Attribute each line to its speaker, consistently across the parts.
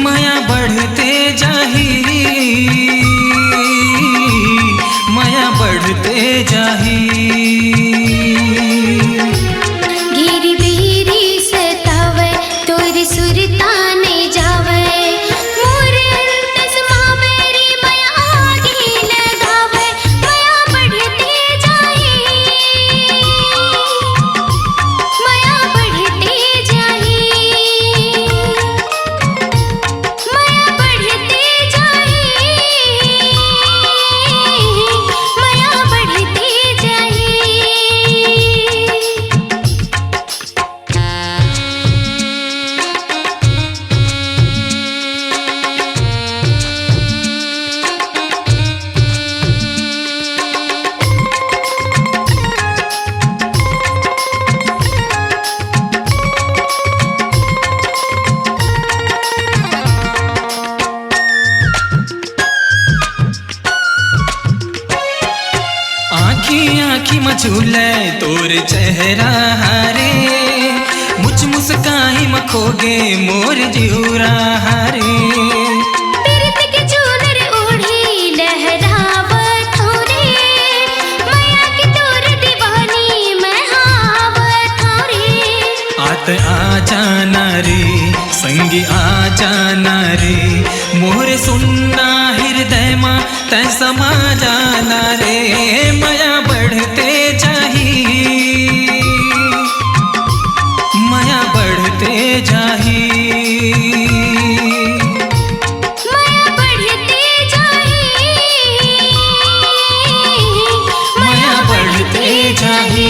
Speaker 1: माया बढ़ते जाही, माया बढ़ते जाही।
Speaker 2: गिरी बेरी सतावे तोरी सुरता ने जावे, मोर तस्मा मेरी माया आगे लगावे। माया बढ़ते जाही, माया बढ़ते जाही, माया बढ़ते जाही, माया बढ़ते जाही।
Speaker 1: आँखी आँखी मचूले तोर चेहरा हारे, मुझ मुस्काई मखोगे मोर जिउरा हारे।
Speaker 2: पीरत के चूनर ओढ़ी लहरावत हूँ रे, माया की तोर दीवानी मैं हावत हूँ रे।
Speaker 1: आत आ जाना रे संगी आ जाना रे, मोर सुनना हृदय मा तै समा जाना रे। माया बढ़ते जाही, माया बढ़ते जाही,
Speaker 2: माया बढ़ते जाही,
Speaker 1: माया बढ़ते जाही।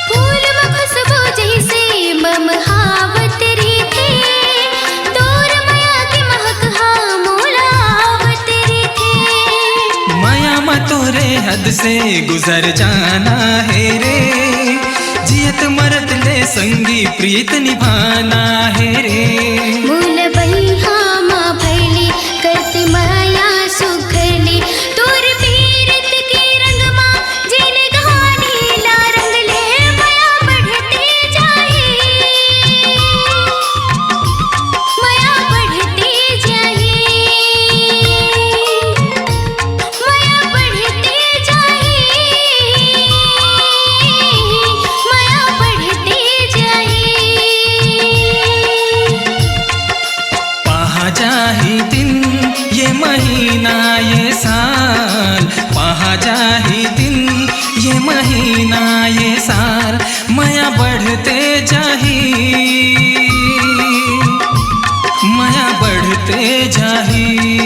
Speaker 2: फूल में खुशबू जैसे मम हावत री थे, तोर माया की महक हाँ मोलावत री थे।
Speaker 1: माया मा तोरे हद से गुजर जाना है रे, जियत मरत ले संगी प्रीत निभाना है रे।
Speaker 2: मूल बहिहा माँ भैली करते माया सुखली, तोर पीरत के रंग माँ जिन घानी ला रंग ले। माया बढ़ते जाही, माया बढ़ते जाही, माया बढ़ते जाही, माया बढ़ते जाही।
Speaker 1: पहा जाही दिन ये महीना ये साल, पहा जाही दिन ये महीना ये साल। माया बढ़ते जाही, माया बढ़ते जाही।